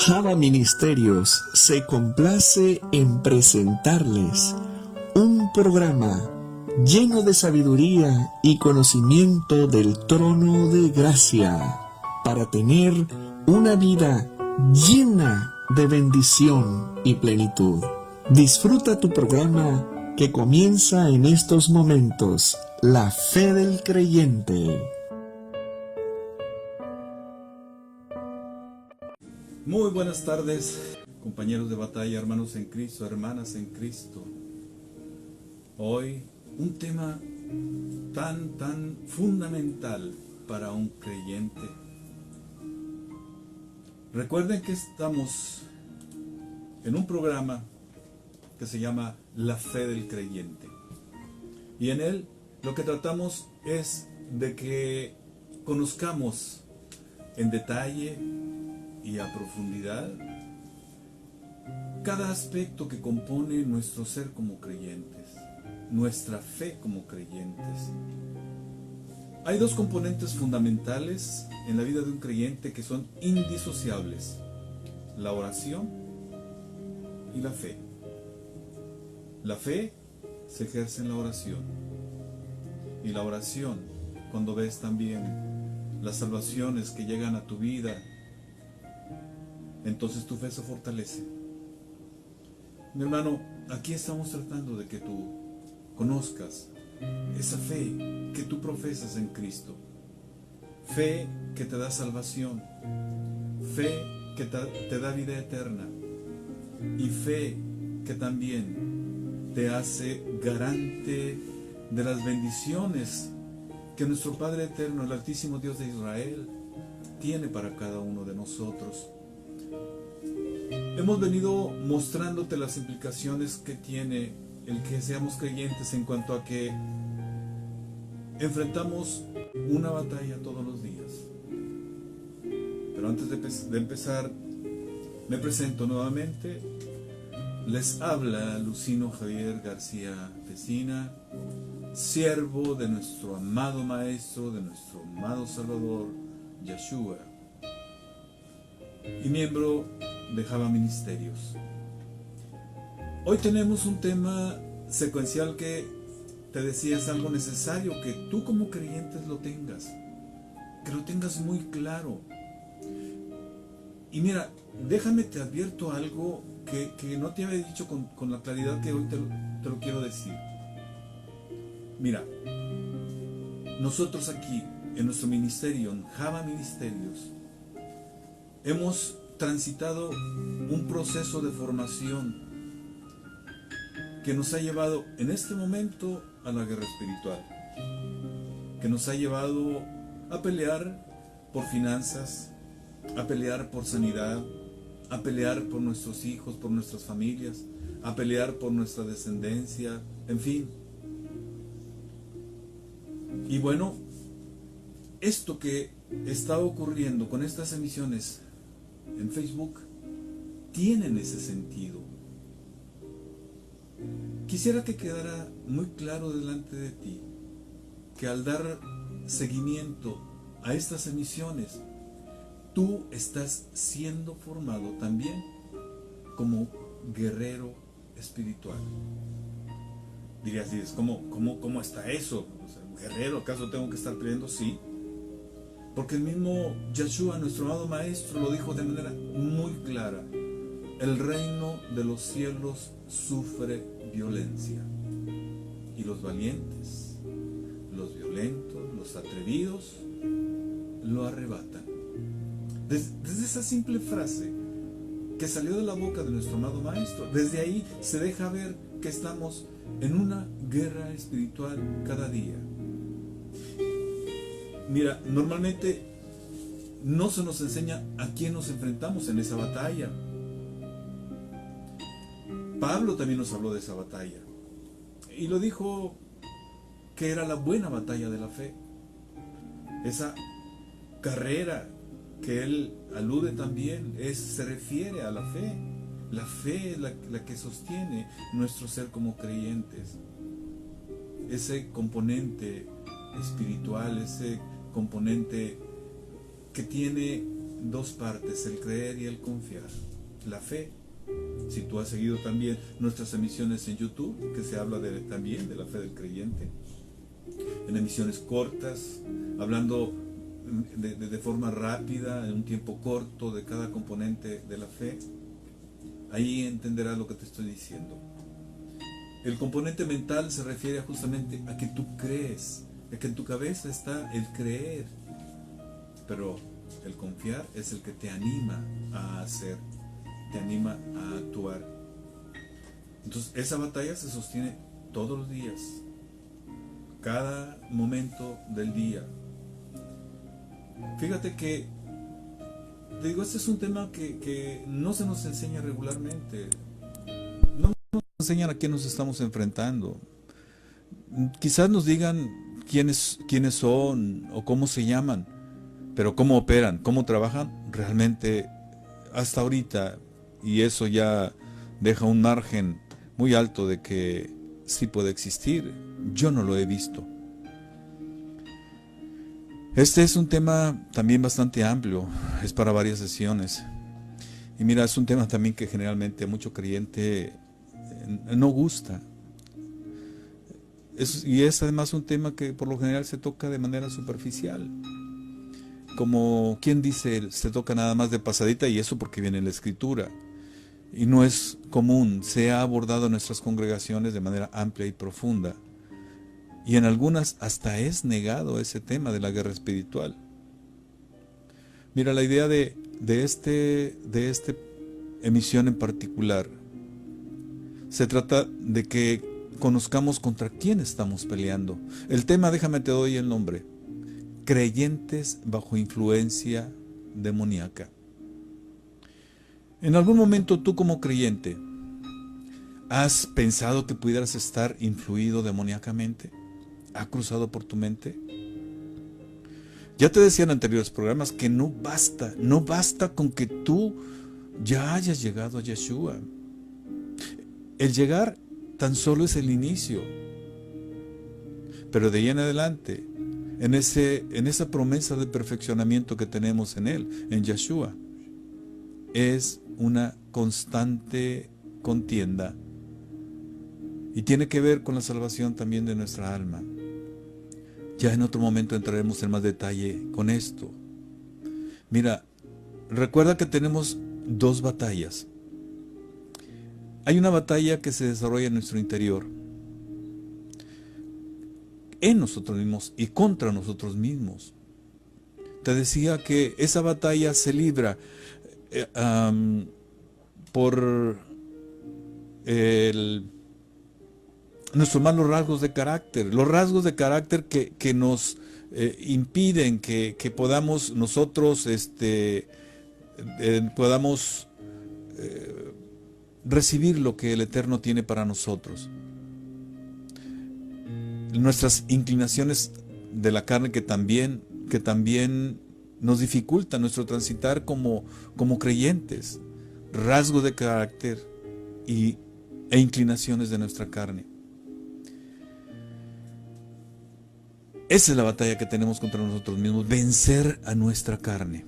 Java Ministerios se complace en presentarles un programa lleno de sabiduría y conocimiento del trono de gracia para tener una vida llena de bendición y plenitud. Disfruta tu programa que comienza en estos momentos, La Fe del Creyente. Muy buenas tardes, compañeros de batalla, hermanos en Cristo, hermanas en Cristo. Hoy un tema tan fundamental para un creyente. Recuerden que estamos en un programa que se llama La Fe del Creyente. Y en él lo que tratamos es de que conozcamos en detalle y a profundidad cada aspecto que compone nuestro ser como creyentes, nuestra fe como creyentes. Hay dos componentes fundamentales en la vida de un creyente que son indisociables: la oración y la fe. La fe se ejerce en la oración, y la oración, cuando ves también las salvaciones que llegan a tu vida, entonces tu fe se fortalece. Mi hermano, aquí estamos tratando de que tú conozcas esa fe que tú profesas en Cristo, fe que te da salvación, fe que te da vida eterna, y fe que también te hace garante de las bendiciones que nuestro Padre Eterno, el Altísimo Dios de Israel, tiene para cada uno de nosotros. Hemos venido mostrándote las implicaciones que tiene el que seamos creyentes en cuanto a que enfrentamos una batalla todos los días. Pero antes de empezar, me presento nuevamente. Les habla Lucino Javier García Pesina, siervo de nuestro amado Maestro, de nuestro amado Salvador, Yeshua, y miembro de Java Ministerios. Hoy tenemos un tema secuencial que te decía es algo necesario que tú como creyentes lo tengas, que lo tengas muy claro. Y mira, déjame te advierto algo que no te había dicho con la claridad que hoy te lo quiero decir. Mira, nosotros aquí en nuestro ministerio, en Java Ministerios, hemos transitado un proceso de formación que nos ha llevado en este momento a la guerra espiritual, que nos ha llevado a pelear por finanzas, a pelear por sanidad, a pelear por nuestros hijos, por nuestras familias, a pelear por nuestra descendencia, en fin. Y bueno, esto que está ocurriendo con estas emisiones en Facebook tienen ese sentido. Quisiera que quedara muy claro delante de ti que al dar seguimiento a estas emisiones, tú estás siendo formado también como guerrero espiritual. Dirías, ¿cómo está eso? O sea, ¿guerrero? ¿Acaso tengo que estar peleando? Sí. Porque el mismo Yeshua, nuestro amado Maestro, lo dijo de manera muy clara: el reino de los cielos sufre violencia, y los valientes, los violentos, los atrevidos, lo arrebatan. Desde esa simple frase que salió de la boca de nuestro amado Maestro, desde ahí se deja ver que estamos en una guerra espiritual cada día. Mira, normalmente no se nos enseña a quién nos enfrentamos en esa batalla. Pablo también nos habló de esa batalla y lo dijo que era la buena batalla de la fe, esa carrera que él alude también, se refiere a la fe. La fe es la que sostiene nuestro ser como creyentes, ese componente espiritual, ese componente que tiene dos partes, el creer y el confiar. La fe, si tú has seguido también nuestras emisiones en YouTube, que se habla también de la fe del creyente, en emisiones cortas, hablando de forma rápida, en un tiempo corto, de cada componente de la fe, ahí entenderás lo que te estoy diciendo. El componente mental se refiere justamente a que tú crees, a que en tu cabeza está el creer, pero el confiar es el que te anima a hacer, te anima a actuar. Entonces esa batalla se sostiene todos los días, cada momento del día. Fíjate que, te digo, este es un tema que no se nos enseña regularmente. No nos enseñan a qué nos estamos enfrentando. Quizás nos digan quiénes son o cómo se llaman, pero cómo operan, cómo trabajan, realmente hasta ahorita, y eso ya deja un margen muy alto de que sí puede existir, yo no lo he visto. Este es un tema también bastante amplio, es para varias sesiones. Y mira, es un tema también que generalmente a mucho creyente no gusta. Y es además un tema que por lo general se toca de manera superficial. Como quien dice, se toca nada más de pasadita, y eso porque viene en la Escritura. Y no es común, se ha abordado en nuestras congregaciones de manera amplia y profunda. Y en algunas hasta es negado ese tema de la guerra espiritual. Mira, la idea de esta emisión en particular, se trata de que conozcamos contra quién estamos peleando. El tema, déjame te doy el nombre: creyentes bajo influencia demoníaca. ¿En algún momento tú como creyente has pensado que pudieras estar influido demoníacamente? ¿Ha cruzado por tu mente? Ya te decía en anteriores programas que no basta con que tú ya hayas llegado a Yeshua. El llegar tan solo es el inicio. Pero de ahí en adelante, en esa promesa de perfeccionamiento que tenemos en Él, en Yeshua, es una constante contienda. Y tiene que ver con la salvación también de nuestra alma. Ya en otro momento entraremos en más detalle con esto. Mira, recuerda que tenemos dos batallas. Hay una batalla que se desarrolla en nuestro interior, en nosotros mismos y contra nosotros mismos. Te decía que esa batalla se libra por nuestros malos rasgos de carácter, los rasgos de carácter que nos impiden que podamos nosotros podamos recibir lo que el Eterno tiene para nosotros. Nuestras inclinaciones de la carne que también nos dificultan nuestro transitar como creyentes, rasgos de carácter e inclinaciones de nuestra carne. Esa es la batalla que tenemos contra nosotros mismos, vencer a nuestra carne.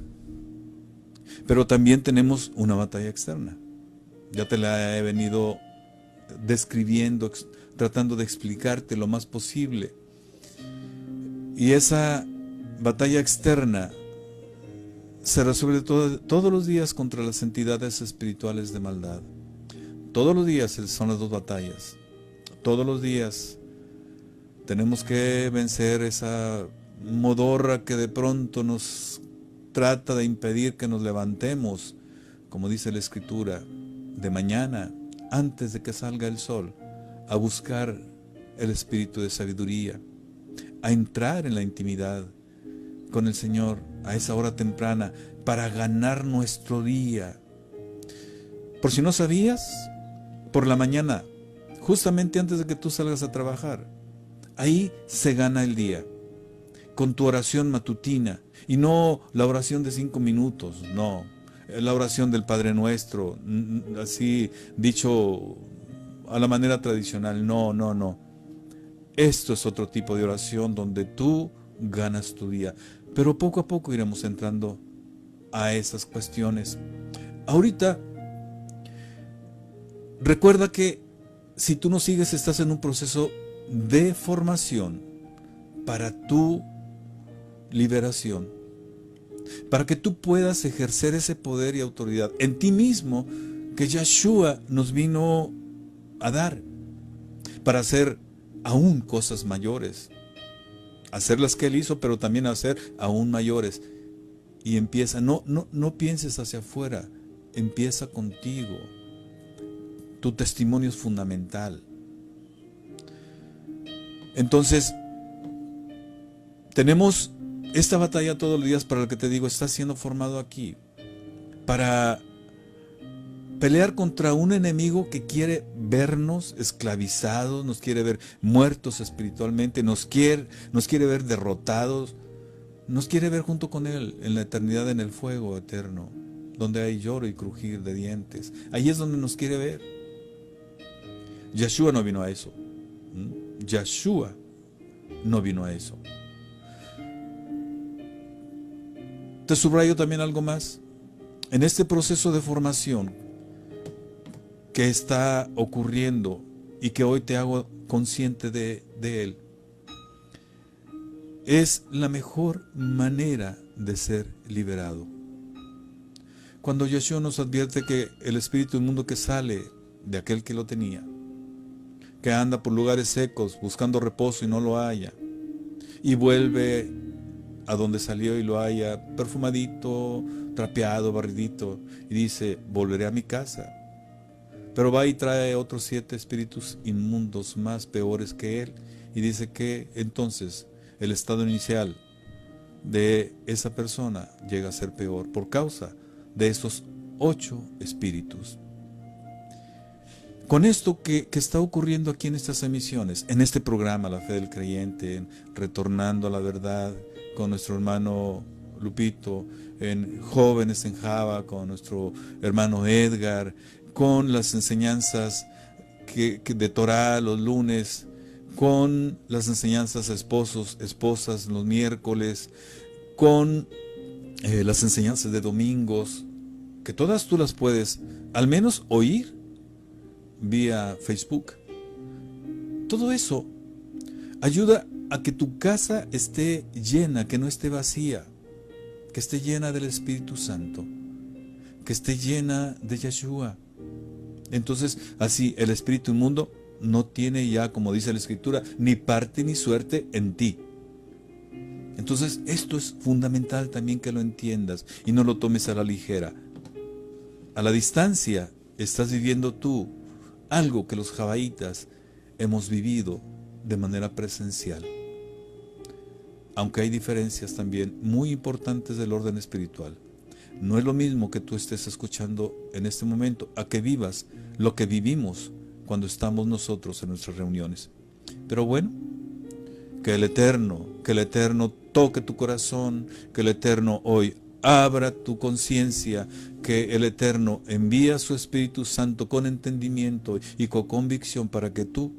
Pero también tenemos una batalla externa. Ya te la he venido describiendo, tratando de explicarte lo más posible. Y esa batalla externa se resuelve todos los días contra las entidades espirituales de maldad. Todos los días son las dos batallas. Todos los días tenemos que vencer esa modorra que de pronto nos trata de impedir que nos levantemos, como dice la Escritura, de mañana, antes de que salga el sol, a buscar el espíritu de sabiduría, a entrar en la intimidad con el Señor a esa hora temprana para ganar nuestro día. Por si no sabías, por la mañana, justamente antes de que tú salgas a trabajar, ahí se gana el día, con tu oración matutina, y no la oración de 5 minutos, no, la oración del Padre Nuestro, así dicho a la manera tradicional, no. Esto es otro tipo de oración donde tú ganas tu día, pero poco a poco iremos entrando a esas cuestiones. Ahorita, recuerda que si tú no sigues, estás en un proceso de formación para tu liberación, para que tú puedas ejercer ese poder y autoridad en ti mismo que Yeshua nos vino a dar, para hacer aún cosas mayores, hacer las que Él hizo, pero también hacer aún mayores. Y empieza, no pienses hacia afuera, empieza contigo. Tu testimonio es fundamental. Entonces, tenemos esta batalla todos los días, para lo que te digo, está siendo formado aquí, para pelear contra un enemigo que quiere vernos esclavizados, nos quiere ver muertos espiritualmente, nos quiere ver derrotados, nos quiere ver junto con Él en la eternidad, en el fuego eterno, donde hay lloro y crujir de dientes. Ahí es donde nos quiere ver. Yeshua no vino a eso. Yeshua no vino a eso. Te subrayo también algo más. En este proceso de formación que está ocurriendo y que hoy te hago consciente de él, es la mejor manera de ser liberado. Cuando Yeshua nos advierte que el espíritu inmundo que sale de aquel que lo tenía, que anda por lugares secos buscando reposo y no lo haya, y vuelve a donde salió y lo haya perfumadito, trapeado, barridito, y dice: volveré a mi casa. Pero va y trae otros 7 espíritus inmundos más peores que él, y dice que entonces el estado inicial de esa persona llega a ser peor por causa de esos 8 espíritus. Con esto que está ocurriendo aquí en estas emisiones, en este programa La Fe del Creyente, en Retornando a la Verdad, con nuestro hermano Lupito, en Jóvenes en Java, con nuestro hermano Edgar, con las enseñanzas de Torah los lunes, con las enseñanzas a esposos, esposas los miércoles, con las enseñanzas de domingos, que todas tú las puedes al menos oír vía Facebook. Todo eso ayuda a que tu casa esté llena, que no esté vacía, que esté llena del Espíritu Santo, que esté llena de Yeshua. Entonces, así el espíritu inmundo no tiene ya, como dice la Escritura, ni parte ni suerte en ti. Entonces, esto es fundamental también que lo entiendas y no lo tomes a la ligera. A la distancia estás viviendo tú algo que los javaitas hemos vivido de manera presencial. Aunque hay diferencias también muy importantes del orden espiritual. No es lo mismo que tú estés escuchando en este momento a que vivas lo que vivimos cuando estamos nosotros en nuestras reuniones. Pero bueno, que el Eterno toque tu corazón, que el Eterno hoy abra tu conciencia, que el Eterno envía su Espíritu Santo con entendimiento y con convicción para que tú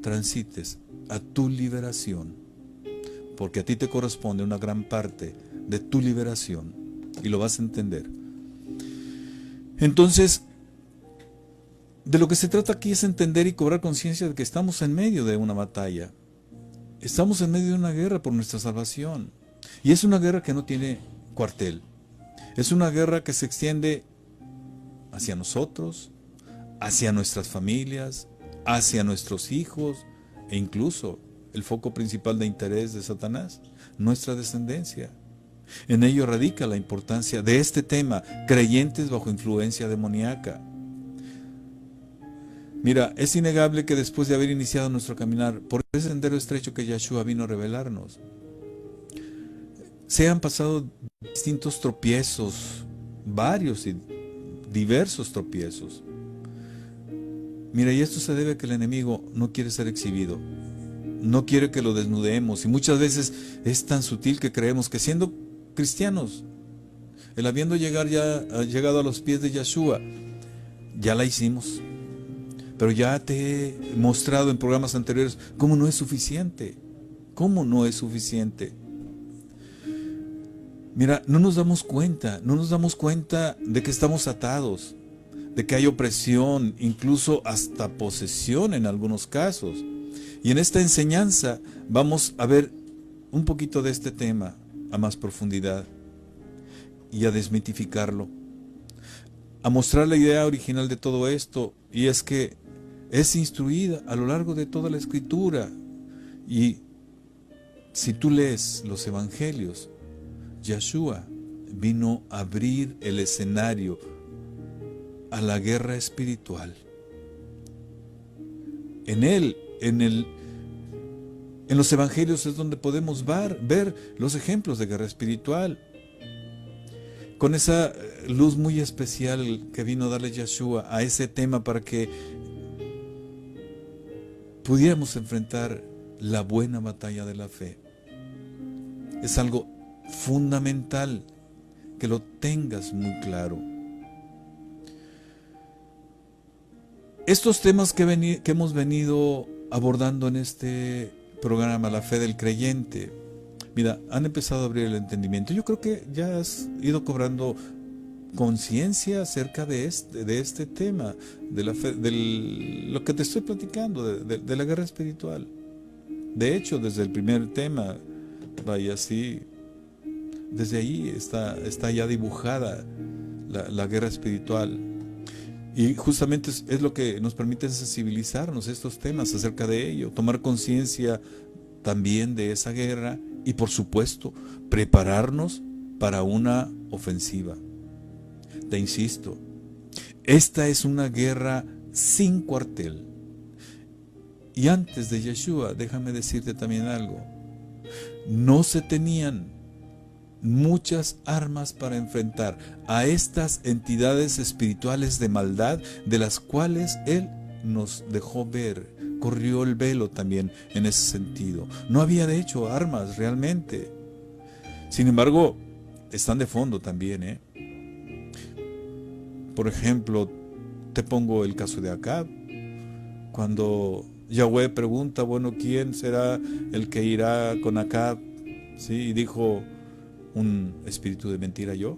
transites a tu liberación, porque a ti te corresponde una gran parte de tu liberación y lo vas a entender. Entonces, de lo que se trata aquí es entender y cobrar conciencia de que estamos en medio de una batalla. Estamos en medio de una guerra por nuestra salvación. Y es una guerra que no tiene cuartel. Es una guerra que se extiende hacia nosotros, hacia nuestras familias, hacia nuestros hijos e incluso el foco principal de interés de Satanás, nuestra descendencia. En ello radica la importancia de este tema, creyentes bajo influencia demoníaca. Mira, es innegable que después de haber iniciado nuestro caminar por ese sendero estrecho que Yeshua vino a revelarnos, se han pasado distintos tropiezos, varios y diversos tropiezos. Mira, y esto se debe a que el enemigo no quiere ser exhibido, no quiere que lo desnudemos, y muchas veces es tan sutil que creemos que siendo cristianos, el habiendo llegado a los pies de Yeshua, ya la hicimos. Pero ya te he mostrado en programas anteriores cómo no es suficiente. ¿Cómo no es suficiente? Mira, no nos damos cuenta de que estamos atados, de que hay opresión, incluso hasta posesión en algunos casos. Y en esta enseñanza vamos a ver un poquito de este tema a más profundidad y a desmitificarlo, a mostrar la idea original de todo esto, y es que es instruida a lo largo de toda la Escritura. Y si tú lees los Evangelios, Yeshua vino a abrir el escenario a la guerra espiritual. En los Evangelios es donde podemos ver los ejemplos de guerra espiritual. Con esa luz muy especial que vino a darle Yeshua a ese tema para que pudiéramos enfrentar la buena batalla de la fe. Es algo fundamental que lo tengas muy claro. Estos temas que hemos venido abordando en este programa, la fe del creyente, mira, han empezado a abrir el entendimiento. Yo creo que ya has ido cobrando conciencia acerca de este tema, de la fe, de lo que te estoy platicando, de la guerra espiritual. De hecho, desde el primer tema, vaya, sí, desde ahí está ya dibujada la guerra espiritual. Y justamente es lo que nos permite sensibilizarnos a estos temas acerca de ello, tomar conciencia también de esa guerra y, por supuesto, prepararnos para una ofensiva. Te insisto, esta es una guerra sin cuartel. Y antes de Yeshua, déjame decirte también algo. No se tenían muchas armas para enfrentar a estas entidades espirituales de maldad de las cuales Él nos dejó ver. Corrió el velo también en ese sentido. No había de hecho armas realmente. Sin embargo, están de fondo también, Por ejemplo, te pongo el caso de Acab. Cuando Yahweh pregunta, bueno, ¿quién será el que irá con Acab? ¿Sí? Y dijo, un espíritu de mentira yo.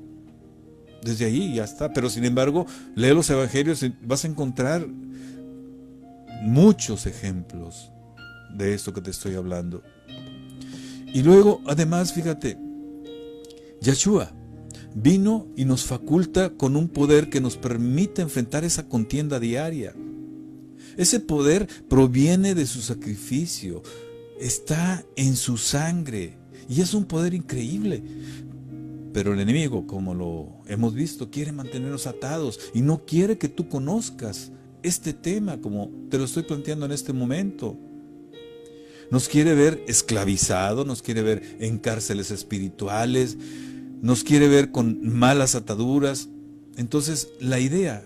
Desde ahí ya está. Pero sin embargo, lee los evangelios y vas a encontrar muchos ejemplos de esto que te estoy hablando. Y luego, además, fíjate, Yeshua vino y nos faculta con un poder que nos permite enfrentar esa contienda diaria. Ese poder proviene de su sacrificio, está en su sangre y es un poder increíble. Pero el enemigo, como lo hemos visto, quiere mantenernos atados y no quiere que tú conozcas este tema como te lo estoy planteando en este momento. Nos quiere ver esclavizados, nos quiere ver en cárceles espirituales, nos quiere ver con malas ataduras. Entonces la idea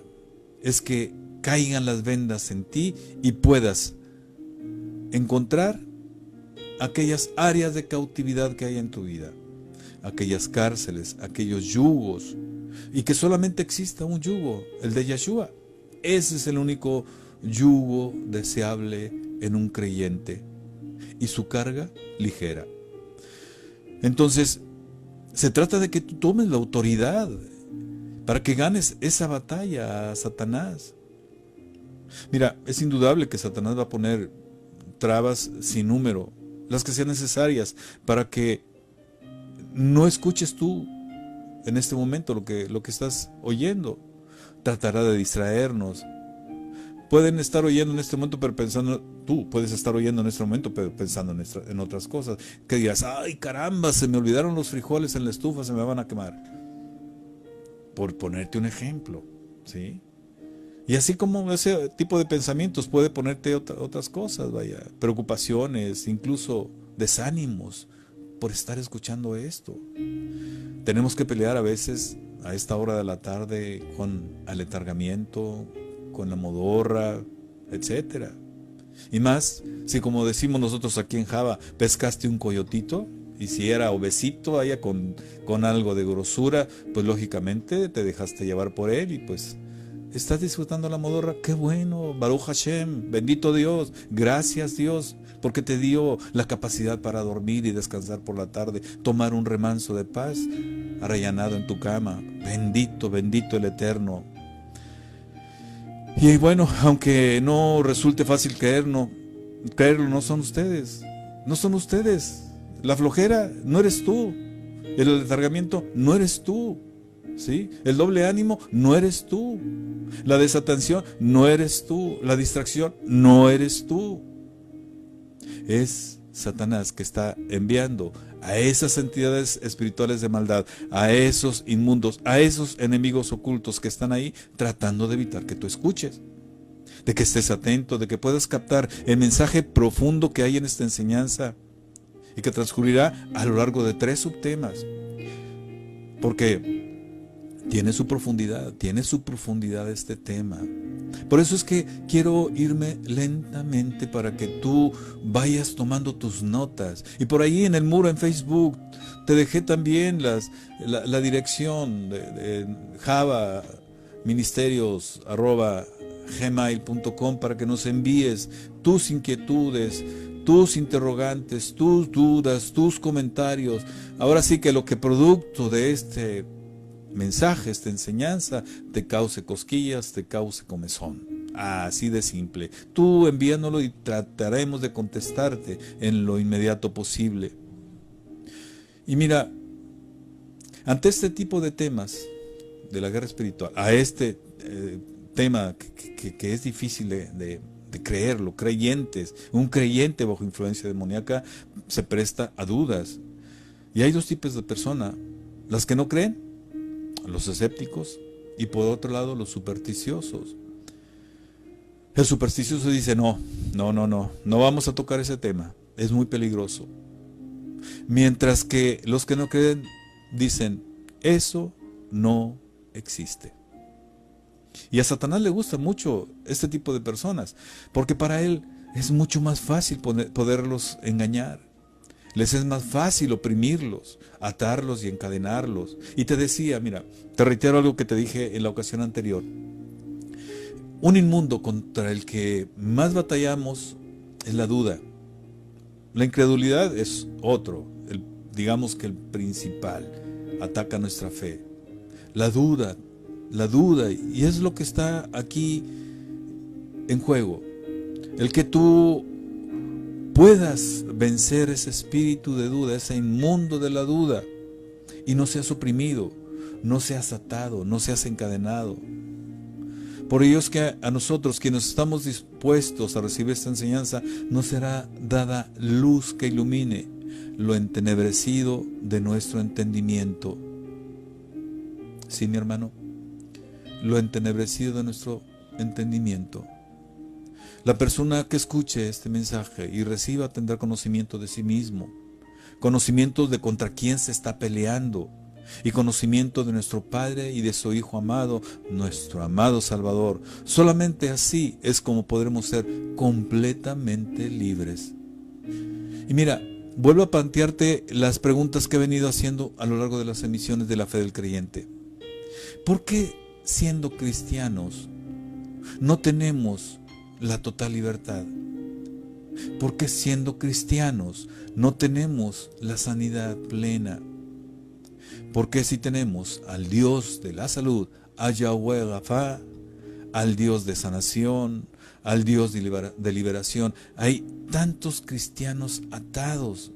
es que caigan las vendas en ti y puedas encontrar aquellas áreas de cautividad que hay en tu vida, aquellas cárceles, aquellos yugos, y que solamente exista un yugo, el de Yeshua. Ese es el único yugo deseable en un creyente y su carga ligera. Entonces, se trata de que tú tomes la autoridad para que ganes esa batalla a Satanás. Mira, es indudable que Satanás va a poner trabas sin número, las que sean necesarias para que no escuches tú en este momento lo que estás oyendo. Tratará de distraernos. Pueden estar oyendo en este momento, pero pensando, tú puedes estar oyendo en este momento, pero pensando en otras cosas. Que digas, ay caramba, se me olvidaron los frijoles en la estufa, se me van a quemar. Por ponerte un ejemplo, ¿sí? Y así como ese tipo de pensamientos puede ponerte otras cosas, vaya, preocupaciones, incluso desánimos por estar escuchando esto. Tenemos que pelear a veces a esta hora de la tarde con aletargamiento, con la modorra, etcétera. Y más, si como decimos nosotros aquí en Java, pescaste un coyotito, y si era obesito, allá con algo de grosura, pues lógicamente te dejaste llevar por él y pues estás disfrutando la modorra. ¡Qué bueno! Baruch Hashem, bendito Dios, gracias Dios, porque te dio la capacidad para dormir y descansar por la tarde, tomar un remanso de paz. arrellanado en tu cama. Bendito, bendito el Eterno. Y bueno, aunque no resulte fácil creerlo, no son ustedes. No son ustedes. La flojera no eres tú. El letargamiento no eres tú. ¿Sí? El doble ánimo no eres tú. La desatención no eres tú. La distracción no eres tú. Es Satanás que está enviando a esas entidades espirituales de maldad, a esos inmundos, a esos enemigos ocultos que están ahí tratando de evitar que tú escuches, de que estés atento, de que puedas captar el mensaje profundo que hay en esta enseñanza y que transcurrirá a lo largo de 3 subtemas, porque tiene su profundidad este tema. Por eso es que quiero irme lentamente para que tú vayas tomando tus notas. Y por ahí en el muro en Facebook te dejé también la dirección de Java ministerios@gmail.com para que nos envíes tus inquietudes, tus interrogantes, tus dudas, tus comentarios. Ahora sí que lo que producto de este mensaje, esta enseñanza, te cause cosquillas, te cause comezón. Así de simple. Tú envíanoslo y trataremos de contestarte en lo inmediato posible. Y mira, ante este tipo de temas de la guerra espiritual, a este tema que es difícil de creerlo, un creyente bajo influencia demoníaca se presta a dudas. Y hay 2 tipos de personas: las que no creen, los escépticos, y por otro lado los supersticiosos. El supersticioso dice no vamos a tocar ese tema, es muy peligroso. Mientras que los que no creen dicen, eso no existe. Y a Satanás le gusta mucho este tipo de personas, porque para él es mucho más fácil poderlos engañar. Les es más fácil oprimirlos, atarlos y encadenarlos. Y te decía, mira, te reitero algo que te dije en la ocasión anterior. Un inmundo contra el que más batallamos es la duda. La incredulidad es otro, digamos que el principal, ataca nuestra fe. La duda, y es lo que está aquí en juego. El que tú puedas vencer ese espíritu de duda, ese inmundo de la duda, y no seas oprimido, no seas atado, no seas encadenado. Por ello es que a nosotros, quienes estamos dispuestos a recibir esta enseñanza, nos será dada luz que ilumine lo entenebrecido de nuestro entendimiento. Sí, mi hermano, lo entenebrecido de nuestro entendimiento. La persona que escuche este mensaje y reciba tendrá conocimiento de sí mismo, conocimiento de contra quién se está peleando y conocimiento de nuestro Padre y de su Hijo amado, nuestro amado Salvador. Solamente así es como podremos ser completamente libres. Y mira, vuelvo a plantearte las preguntas que he venido haciendo a lo largo de las emisiones de la fe del creyente. ¿Por qué siendo cristianos no tenemos la total libertad? ¿Por qué siendo cristianos no tenemos la sanidad plena? ¿Por qué si tenemos al Dios de la salud, a Yahweh Rafa, al Dios de sanación, al Dios de liberación, hay tantos cristianos atados,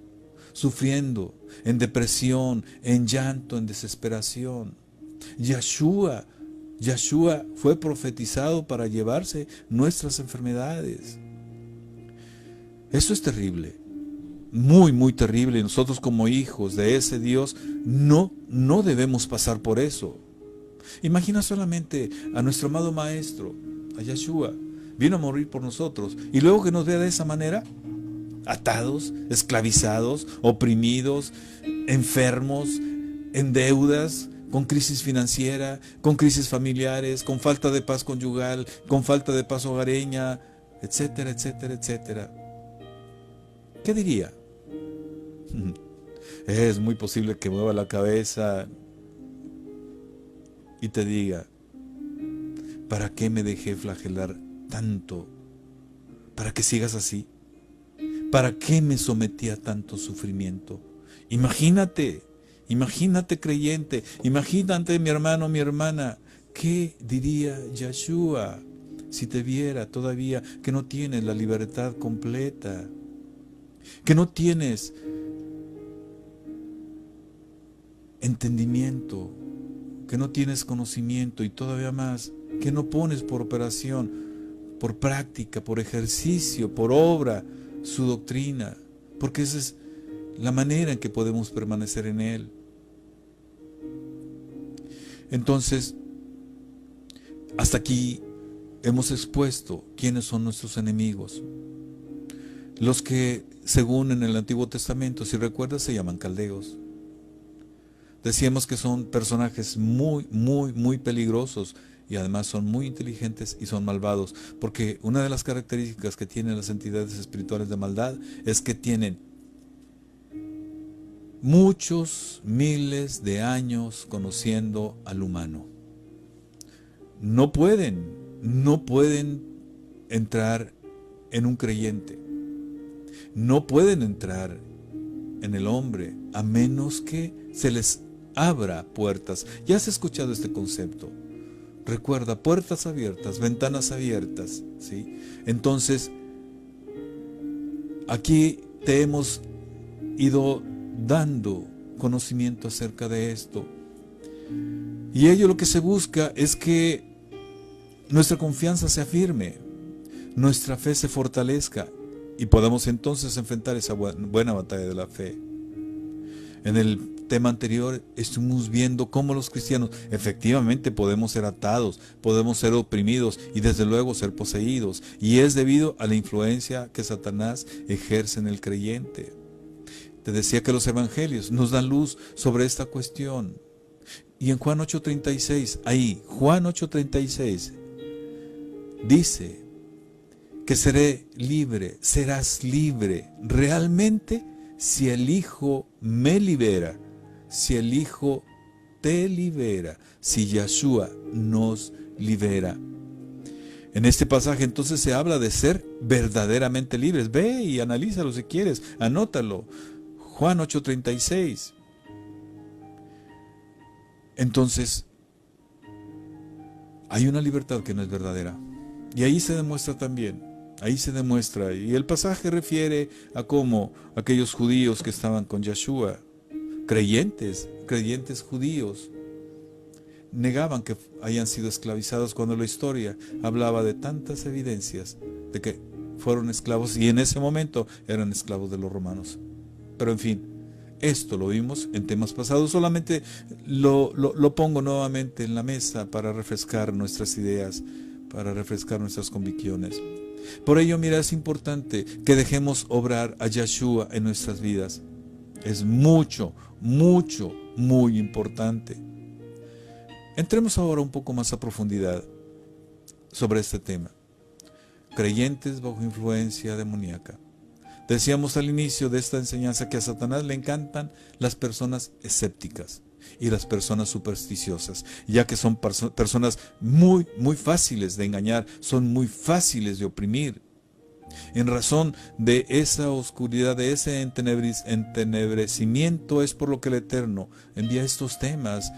sufriendo, en depresión, en llanto, en desesperación? Yeshua fue profetizado para llevarse nuestras enfermedades. Eso es terrible, muy, muy terrible. Y nosotros como hijos de ese Dios no debemos pasar por eso. Imagina solamente a nuestro amado Maestro, a Yeshua, vino a morir por nosotros, y luego que nos vea de esa manera, atados, esclavizados, oprimidos, enfermos, en deudas, con crisis financiera, con crisis familiares, con falta de paz conyugal, con falta de paz hogareña, etcétera, etcétera, etcétera. ¿Qué diría? Es muy posible que mueva la cabeza y te diga, ¿para qué me dejé flagelar tanto? ¿Para que sigas así? ¿Para qué me sometí a tanto sufrimiento? Imagínate Imagínate creyente, imagínate mi hermano, mi hermana. ¿Qué diría Yeshua si te viera todavía que no tienes la libertad completa? Que no tienes entendimiento, que no tienes conocimiento y todavía más, que no pones por operación, por práctica, por ejercicio, por obra, su doctrina, porque esa es la manera en que podemos permanecer en Él. Entonces, hasta aquí hemos expuesto quiénes son nuestros enemigos. Los que, según en el Antiguo Testamento, si recuerdas, se llaman caldeos. Decíamos que son personajes muy, muy, muy peligrosos y además son muy inteligentes y son malvados, porque una de las características que tienen las entidades espirituales de maldad es que tienen muchos miles de años conociendo al humano. No pueden entrar en un creyente, no pueden entrar en el hombre a menos que se les abra puertas. Ya has escuchado este concepto. Recuerda, puertas abiertas, ventanas abiertas, ¿sí? Entonces, aquí te hemos ido dando conocimiento acerca de esto. Y ello lo que se busca es que nuestra confianza se afirme, nuestra fe se fortalezca y podamos entonces enfrentar esa buena batalla de la fe. En el tema anterior estuvimos viendo cómo los cristianos efectivamente podemos ser atados, podemos ser oprimidos y desde luego ser poseídos. Y es debido a la influencia que Satanás ejerce en el creyente. Te decía que los evangelios nos dan luz sobre esta cuestión. Y en Juan 8:36, ahí, Juan 8:36, dice que seré libre, serás libre realmente si el Hijo me libera, si el Hijo te libera, si Yeshua nos libera. En este pasaje entonces se habla de ser verdaderamente libres. Ve y analízalo si quieres, anótalo. Juan 8:36. Entonces, hay una libertad que no es verdadera. Y ahí se demuestra también, y el pasaje refiere a cómo aquellos judíos que estaban con Yeshua, creyentes judíos, negaban que hayan sido esclavizados cuando la historia hablaba de tantas evidencias de que fueron esclavos y en ese momento eran esclavos de los romanos. Pero en fin, esto lo vimos en temas pasados, solamente lo pongo nuevamente en la mesa para refrescar nuestras ideas, para refrescar nuestras convicciones. Por ello, mira, es importante que dejemos obrar a Yeshua en nuestras vidas. Es mucho, mucho, muy importante. Entremos ahora un poco más a profundidad sobre este tema. Creyentes bajo influencia demoníaca. Decíamos al inicio de esta enseñanza que a Satanás le encantan las personas escépticas y las personas supersticiosas, ya que son personas muy, muy fáciles de engañar, son muy fáciles de oprimir. En razón de esa oscuridad, de ese entenebrecimiento, es por lo que el Eterno envía estos temas.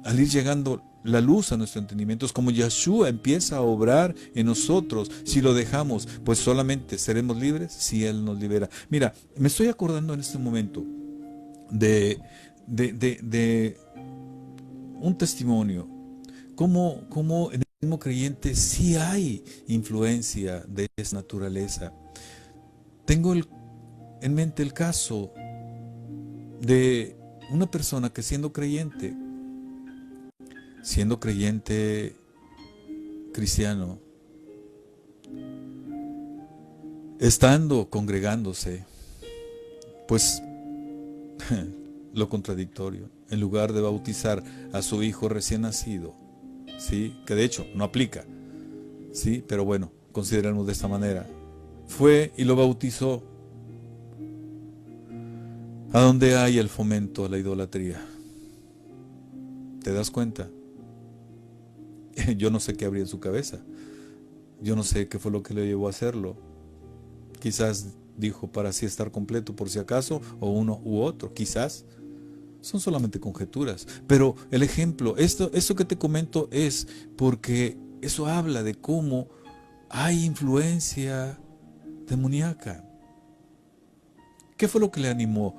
Al ir llegando la luz a nuestro entendimiento, es como Yeshua empieza a obrar en nosotros. Si lo dejamos, pues solamente seremos libres si Él nos libera. Mira, me estoy acordando en este momento de un testimonio, como en el mismo creyente sí hay influencia de esa naturaleza. Tengo en mente el caso de una persona que siendo creyente cristiano, estando congregándose, pues lo contradictorio, en lugar de bautizar a su hijo recién nacido, ¿sí? Que de hecho no aplica, ¿sí? Pero bueno, consideremos de esta manera, fue y lo bautizó. ¿A dónde hay el fomento a la idolatría? ¿Te das cuenta? Yo no sé qué habría en su cabeza. Yo no sé qué fue lo que le llevó a hacerlo. Quizás dijo para así estar completo por si acaso, o uno u otro, quizás. son solamente conjeturas. Pero el ejemplo, esto que te comento es porque eso habla de cómo hay influencia demoníaca. ¿Qué fue lo que le animó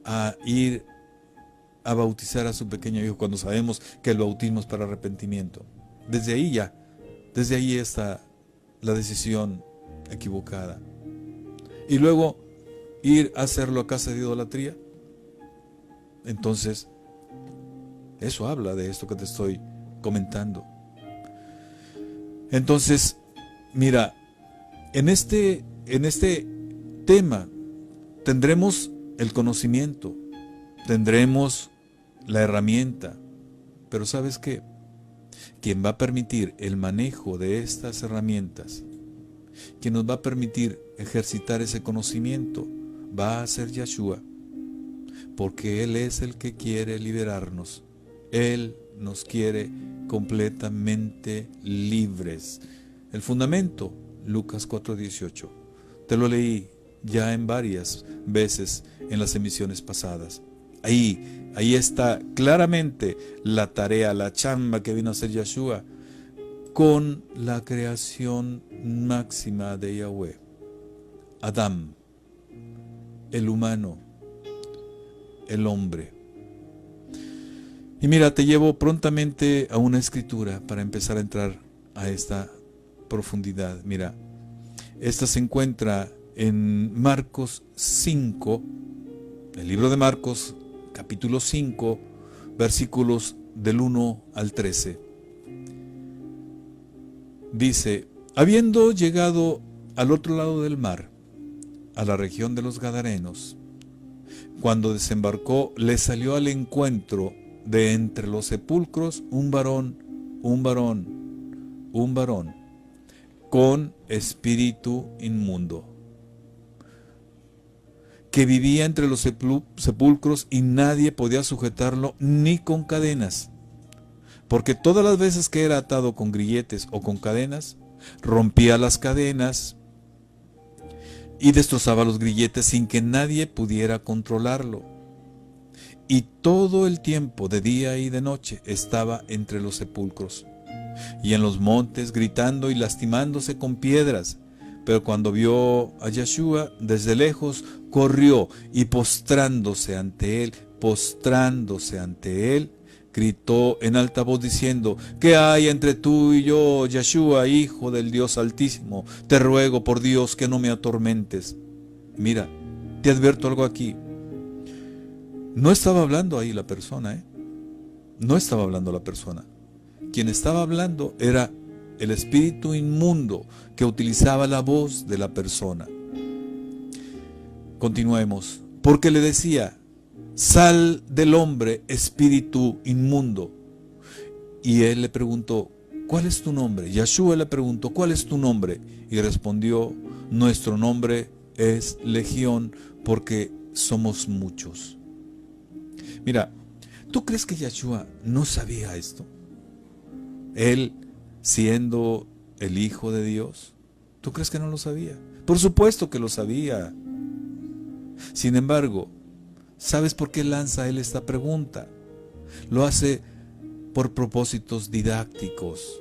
a ir a bautizar a su pequeño hijo cuando sabemos que el bautismo es para arrepentimiento? Desde ahí está la decisión equivocada. Y luego ir a hacerlo a casa de idolatría. Entonces, eso habla de esto que te estoy comentando. Entonces, mira, en este tema tendremos el conocimiento, tendremos la herramienta, pero ¿sabes qué? Quien va a permitir el manejo de estas herramientas, quien nos va a permitir ejercitar ese conocimiento, va a ser Yeshua, porque Él es el que quiere liberarnos. Él nos quiere completamente libres. El fundamento, Lucas 4:18. Te lo leí ya en varias veces en las emisiones pasadas. Ahí está claramente la tarea, la chamba que vino a hacer Yeshua con la creación máxima de Yahweh. Adán, el humano, el hombre. Y mira, te llevo prontamente a una escritura para empezar a entrar a esta profundidad. Mira, esta se encuentra en Marcos 5, el libro de Marcos, capítulo 5, versículos del 1 al 13. Dice: habiendo llegado al otro lado del mar, a la región de los Gadarenos, cuando desembarcó, le salió al encuentro de entre los sepulcros un varón, con espíritu inmundo, que vivía entre los sepulcros y nadie podía sujetarlo ni con cadenas, porque todas las veces que era atado con grilletes o con cadenas, rompía las cadenas y destrozaba los grilletes sin que nadie pudiera controlarlo. Y todo el tiempo, de día y de noche, estaba entre los sepulcros y en los montes, gritando y lastimándose con piedras. Pero cuando vio a Yeshua desde lejos, corrió y postrándose ante él, gritó en alta voz diciendo: ¿qué hay entre tú y yo, Yeshua, Hijo del Dios Altísimo? Te ruego por Dios que no me atormentes. Mira, te advierto algo aquí. No estaba hablando ahí la persona, No estaba hablando la persona. Quien estaba hablando era el espíritu inmundo que utilizaba la voz de la persona. Continuemos. Porque le decía: sal del hombre, espíritu inmundo. Y él le preguntó: ¿cuál es tu nombre? Yeshua le preguntó: ¿cuál es tu nombre? Y respondió: nuestro nombre es Legión, porque somos muchos. Mira, ¿tú crees que Yeshua no sabía esto? Él, siendo el Hijo de Dios, ¿tú crees que no lo sabía? Por supuesto que lo sabía. Sin embargo, ¿sabes por qué lanza él esta pregunta? Lo hace por propósitos didácticos.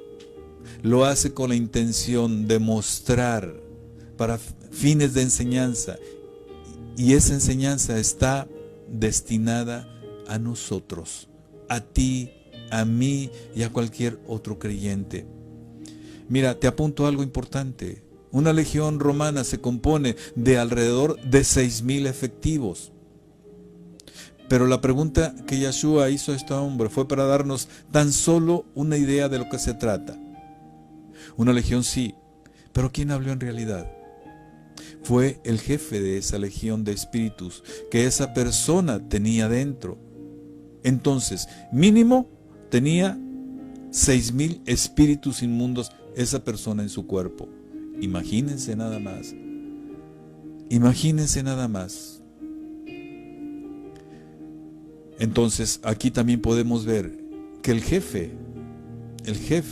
Lo hace con la intención de mostrar, para fines de enseñanza. Y esa enseñanza está destinada a nosotros, a ti, a mí y a cualquier otro creyente. Mira, te apunto algo importante. Una legión romana se compone de alrededor de 6,000 efectivos. Pero la pregunta que Yeshua hizo a este hombre fue para darnos tan solo una idea de lo que se trata. Una legión sí, pero ¿quién habló en realidad? Fue el jefe de esa legión de espíritus que esa persona tenía dentro. Entonces, mínimo tenía 6,000 espíritus inmundos esa persona en su cuerpo. Imagínense nada más. Imagínense nada más. Entonces, aquí también podemos ver que el jefe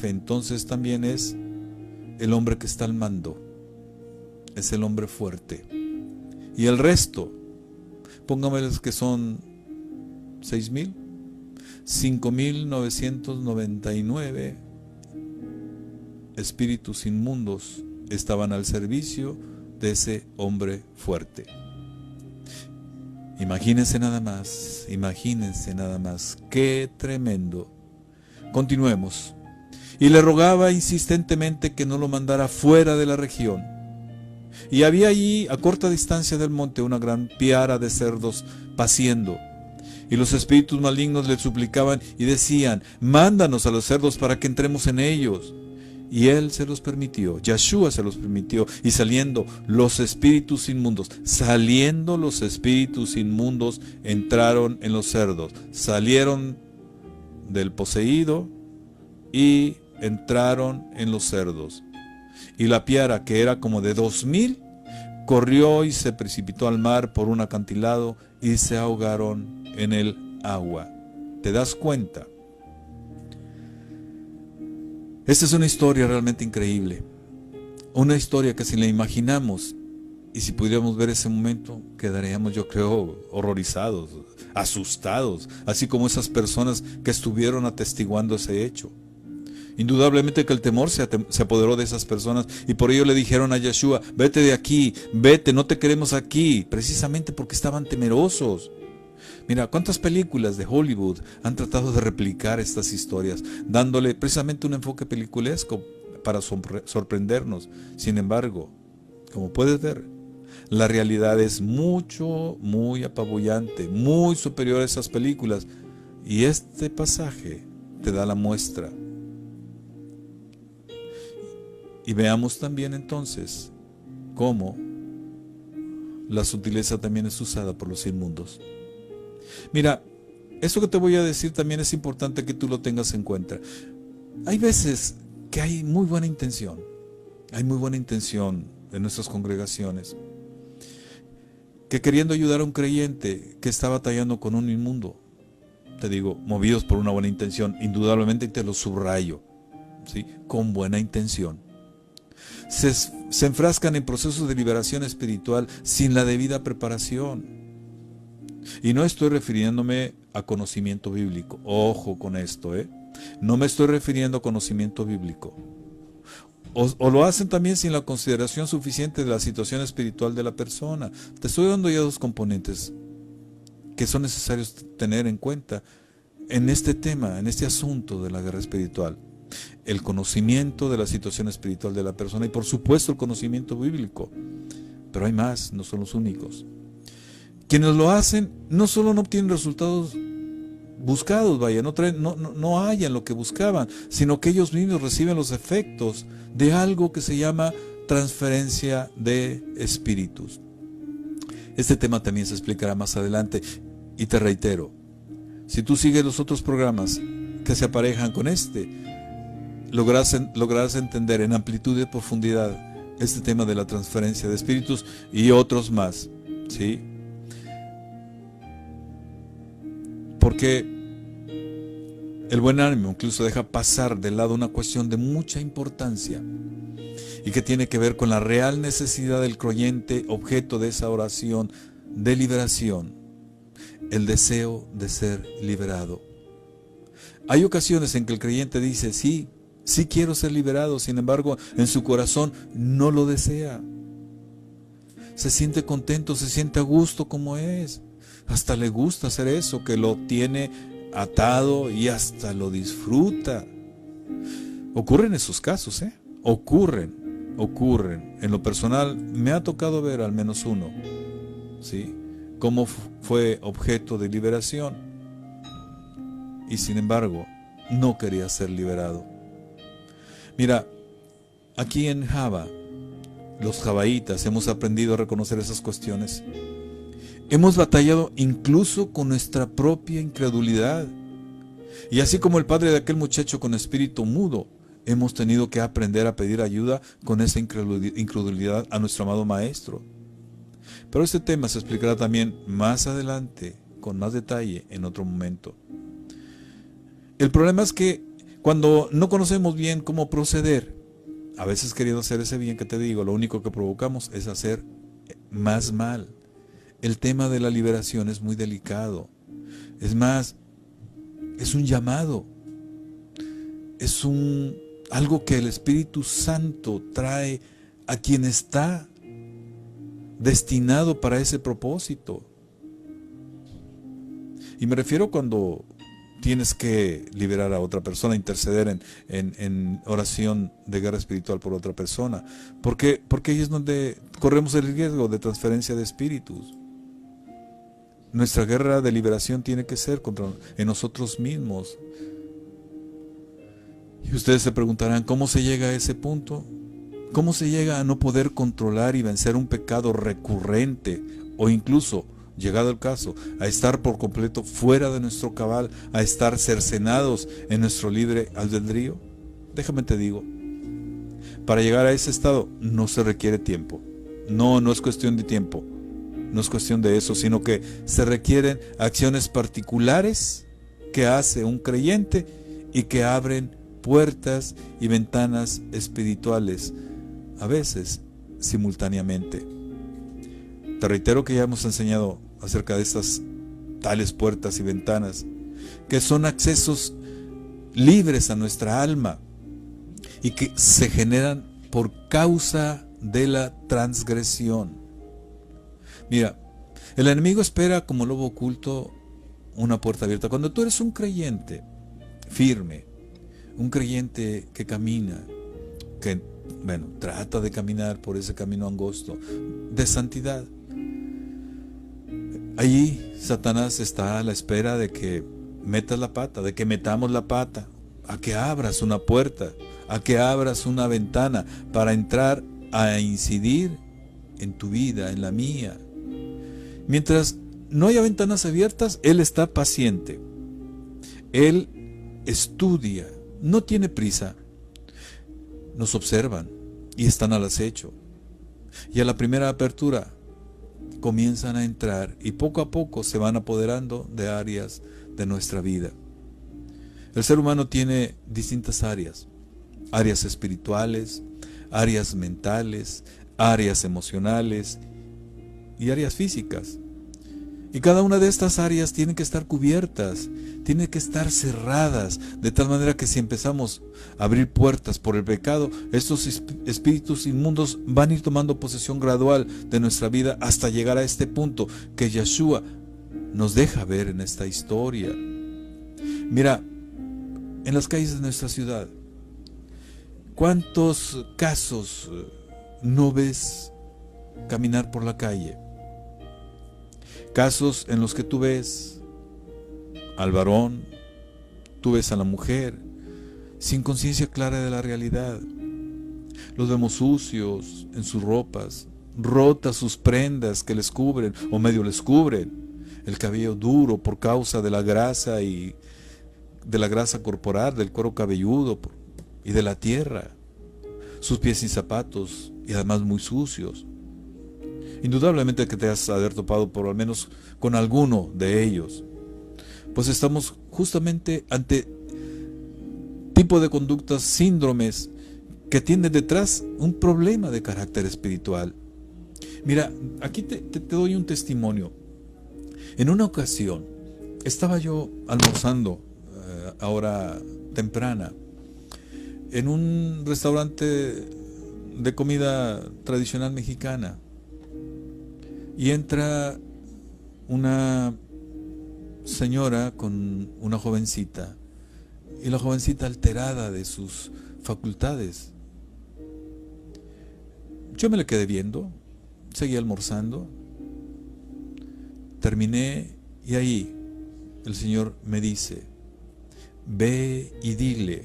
entonces también es el hombre que está al mando. Es el hombre fuerte. Y el resto, póngame los que son 6,000, 5,999 espíritus inmundos estaban al servicio de ese hombre fuerte. Imagínense nada más, qué tremendo. Continuemos. Y le rogaba insistentemente que no lo mandara fuera de la región. Y había allí, a corta distancia del monte, una gran piara de cerdos paciendo. Y los espíritus malignos le suplicaban y decían: mándanos a los cerdos para que entremos en ellos. Y él se los permitió, Yahshua se los permitió, y saliendo los espíritus inmundos, entraron en los cerdos, salieron del poseído y entraron en los cerdos. Y la piara, que era como de 2,000, corrió y se precipitó al mar por un acantilado y se ahogaron en el agua. ¿Te das cuenta? Esta es una historia realmente increíble. Una historia que si la imaginamos y si pudiéramos ver ese momento, quedaríamos, yo creo, horrorizados, asustados, así como esas personas que estuvieron atestiguando ese hecho. Indudablemente que el temor se apoderó de esas personas y por ello le dijeron a Yahshua: vete de aquí, vete, no te queremos aquí, precisamente porque estaban temerosos. Mira, cuántas películas de Hollywood han tratado de replicar estas historias, dándole precisamente un enfoque peliculesco para sorprendernos. Sin embargo, como puedes ver, la realidad es muy apabullante, muy superior a esas películas. Y este pasaje te da la muestra. Y veamos también entonces cómo la sutileza también es usada por los inmundos. Mira, esto que te voy a decir también es importante que tú lo tengas en cuenta. Hay veces que hay muy buena intención en nuestras congregaciones, que queriendo ayudar a un creyente que está batallando con un inmundo, te digo, movidos por una buena intención, indudablemente te lo subrayo, ¿sí? Con buena intención. Se enfrascan en procesos de liberación espiritual sin la debida preparación. Y no estoy refiriéndome a conocimiento bíblico. Ojo con esto, no me estoy refiriendo a conocimiento bíblico. O lo hacen también sin la consideración suficiente de la situación espiritual de la persona. Te estoy dando ya dos componentes que son necesarios tener en cuenta en este tema, en este asunto de la guerra espiritual. El conocimiento de la situación espiritual de la persona y por supuesto el conocimiento bíblico. Pero hay más, no son los únicos. Quienes lo hacen no solo no obtienen resultados buscados, no hallan lo que buscaban, sino que ellos mismos reciben los efectos de algo que se llama transferencia de espíritus. Este tema también se explicará más adelante y te reitero, si tú sigues los otros programas que se aparejan con este, lograrás entender en amplitud y profundidad este tema de la transferencia de espíritus y otros más, ¿sí? Porque el buen ánimo incluso deja pasar de lado una cuestión de mucha importancia y que tiene que ver con la real necesidad del creyente objeto de esa oración de liberación, el deseo de ser liberado. Hay ocasiones en que el creyente dice: sí quiero ser liberado, sin embargo en su corazón no lo desea. Se siente contento, se siente a gusto como es. Hasta le gusta hacer eso, que lo tiene atado y hasta lo disfruta. Ocurren esos casos, Ocurren. En lo personal me ha tocado ver al menos uno, ¿sí? Cómo fue objeto de liberación y sin embargo no quería ser liberado. Mira, aquí en Java, los javaitas hemos aprendido a reconocer esas cuestiones. Hemos batallado incluso con nuestra propia incredulidad. Y así como el padre de aquel muchacho con espíritu mudo, hemos tenido que aprender a pedir ayuda con esa incredulidad a nuestro amado Maestro. Pero este tema se explicará también más adelante, con más detalle, en otro momento. El problema es que cuando no conocemos bien cómo proceder, a veces queriendo hacer ese bien que te digo, lo único que provocamos es hacer más mal. El tema de la liberación es muy delicado. Es más, es un llamado. Es algo que el Espíritu Santo trae a quien está destinado para ese propósito. Y me refiero cuando tienes que liberar a otra persona, interceder en oración de guerra espiritual por otra persona. Porque ahí es donde corremos el riesgo de transferencia de espíritus. Nuestra guerra de liberación tiene que ser en nosotros mismos. Y ustedes se preguntarán, ¿cómo se llega a ese punto? ¿Cómo se llega a no poder controlar y vencer un pecado recurrente o incluso, llegado el caso, a estar por completo fuera de nuestro cabal, a estar cercenados en nuestro libre albedrío? Déjame te digo, para llegar a ese estado no se requiere tiempo. No es cuestión de tiempo, no es cuestión de eso, sino que se requieren acciones particulares que hace un creyente y que abren puertas y ventanas espirituales, a veces simultáneamente. Te reitero que ya hemos enseñado acerca de estas tales puertas y ventanas, que son accesos libres a nuestra alma y que se generan por causa de la transgresión. Mira, el enemigo espera como lobo oculto una puerta abierta. Cuando tú eres un creyente firme, un creyente que camina, que trata de caminar por ese camino angosto de santidad, allí Satanás está a la espera de que metas la pata, de que metamos la pata, a que abras una puerta, a que abras una ventana para entrar a incidir en tu vida, en la mía. Mientras no haya ventanas abiertas, Él está paciente. Él estudia, no tiene prisa. Nos observan y están al acecho. Y a la primera apertura comienzan a entrar y poco a poco se van apoderando de áreas de nuestra vida. El ser humano tiene distintas áreas espirituales, áreas mentales, áreas emocionales y áreas físicas. Y cada una de estas áreas tiene que estar cubiertas, tiene que estar cerradas, de tal manera que si empezamos a abrir puertas por el pecado, estos espíritus inmundos van a ir tomando posesión gradual de nuestra vida hasta llegar a este punto que Yeshua nos deja ver en esta historia. Mira, en las calles de nuestra ciudad, ¿cuántos casos no ves caminar por la calle? Casos en los que tú ves al varón, tú ves a la mujer, sin conciencia clara de la realidad. Los vemos sucios en sus ropas, rotas sus prendas que les cubren o medio les cubren, el cabello duro por causa de la grasa y de la grasa corporal, del cuero cabelludo y de la tierra, sus pies sin zapatos y además muy sucios. Indudablemente que te has de haber topado por al menos con alguno de ellos, pues estamos justamente ante tipo de conductas, síndromes que tienen detrás un problema de carácter espiritual. Mira, aquí te doy un testimonio. En una ocasión estaba yo almorzando a hora temprana en un restaurante de comida tradicional mexicana. Y entra una señora con una jovencita, y la jovencita alterada de sus facultades. Yo me le quedé viendo, seguí almorzando, terminé y ahí el Señor me dice: ve y dile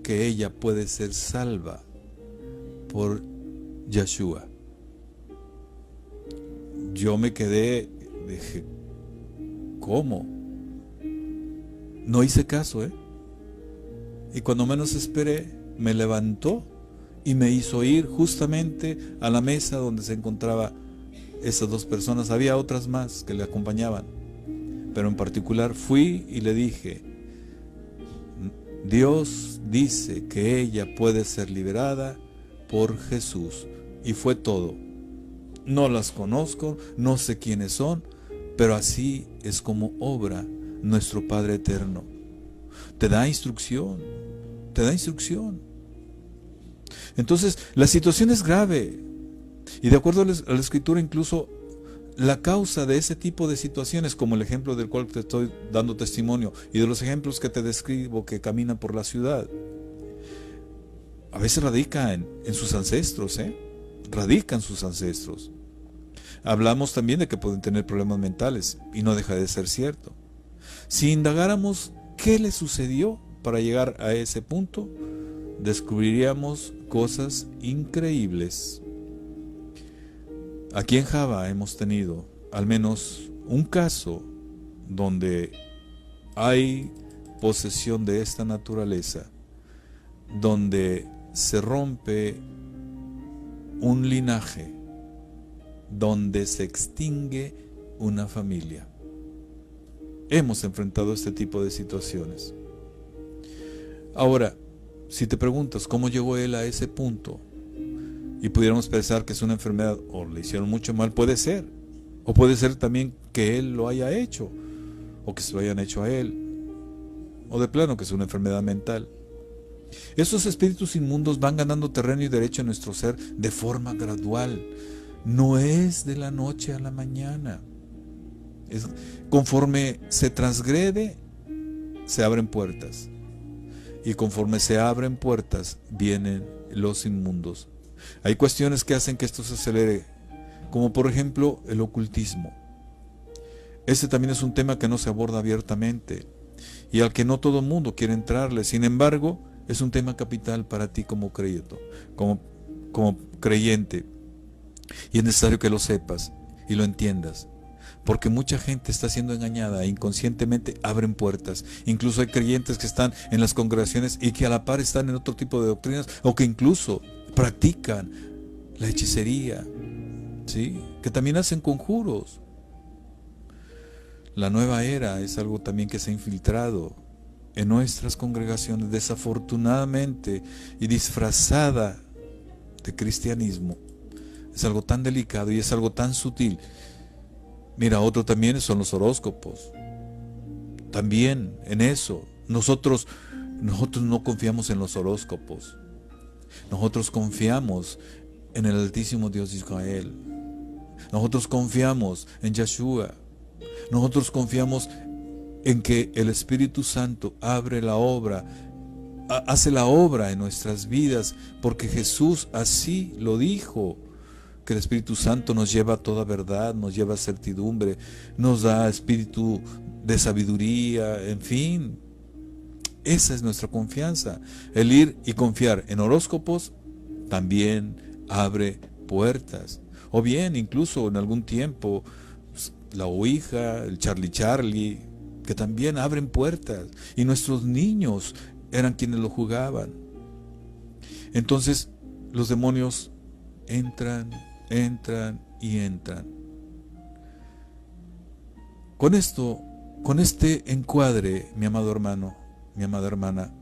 que ella puede ser salva por Yeshua. Yo me quedé, dije, ¿cómo? No hice caso, Y cuando menos esperé, me levantó y me hizo ir justamente a la mesa donde se encontraban esas dos personas. Había otras más que le acompañaban, pero en particular fui y le dije: Dios dice que ella puede ser liberada por Jesús. Y fue todo. No las conozco, no sé quiénes son, pero así es como obra nuestro Padre eterno. Te da instrucción, te da instrucción. Entonces, la situación es grave. Y de acuerdo a la Escritura, incluso la causa de ese tipo de situaciones, como el ejemplo del cual te estoy dando testimonio, y de los ejemplos que te describo que caminan por la ciudad, a veces radica en sus ancestros, radica en sus ancestros. Hablamos también de que pueden tener problemas mentales, y no deja de ser cierto. Si indagáramos qué le sucedió para llegar a ese punto, descubriríamos cosas increíbles. Aquí en Java hemos tenido al menos un caso donde hay posesión de esta naturaleza, donde se rompe un linaje, donde se extingue una familia. Hemos enfrentado este tipo de situaciones. Ahora, si te preguntas cómo llegó él a ese punto, y pudiéramos pensar que es una enfermedad o le hicieron mucho mal, puede ser. O puede ser también que él lo haya hecho, o que se lo hayan hecho a él, o de plano que es una enfermedad mental. Esos espíritus inmundos van ganando terreno y derecho en nuestro ser de forma gradual. No es de la noche a la mañana. Conforme se transgrede, se abren puertas. Y conforme se abren puertas, vienen los inmundos. Hay cuestiones que hacen que esto se acelere, como por ejemplo el ocultismo. Este también es un tema que no se aborda abiertamente y al que no todo el mundo quiere entrarle. Sin embargo, es un tema capital para ti como creyente, como creyente. Y es necesario que lo sepas y lo entiendas, porque mucha gente está siendo engañada e inconscientemente abren puertas. Incluso hay creyentes que están en las congregaciones y que a la par están en otro tipo de doctrinas, o que incluso practican la hechicería, ¿sí? Que también hacen conjuros. La nueva era es algo también que se ha infiltrado en nuestras congregaciones, desafortunadamente, y disfrazada de cristianismo. Es algo tan delicado y es algo tan sutil. Mira, otro también son los horóscopos. También en eso, nosotros no confiamos en los horóscopos. Nosotros confiamos en el Altísimo Dios de Israel. Nosotros confiamos en Yeshua. Nosotros confiamos en que el Espíritu Santo abre la obra, hace la obra en nuestras vidas, porque Jesús así lo dijo, que el Espíritu Santo nos lleva a toda verdad, nos lleva a certidumbre, nos da espíritu de sabiduría, en fin. Esa es nuestra confianza. El ir y confiar en horóscopos también abre puertas. O bien, incluso en algún tiempo, la Ouija, el Charlie, que también abren puertas. Y nuestros niños eran quienes lo jugaban. Entonces, los demonios entran y entran. Con esto, con este encuadre, mi amado hermano, mi amada hermana,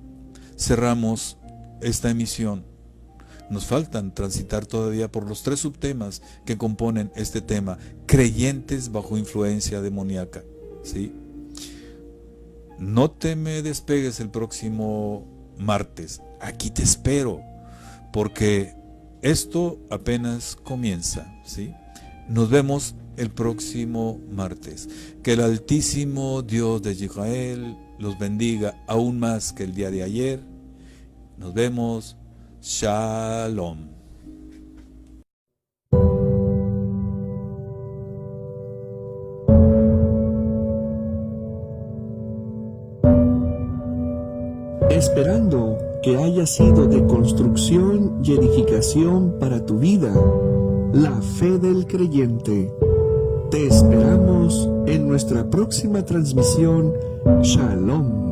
cerramos esta emisión. Nos faltan transitar todavía por los 3 subtemas que componen este tema: creyentes bajo influencia demoníaca, ¿sí? No te me despegues el próximo martes. Aquí te espero, porque esto apenas comienza, ¿sí? Nos vemos el próximo martes. Que el Altísimo Dios de Israel los bendiga aún más que el día de ayer. Nos vemos. Shalom. Esperando que haya sido de construcción y edificación para tu vida, la fe del creyente. Te esperamos en nuestra próxima transmisión. Shalom.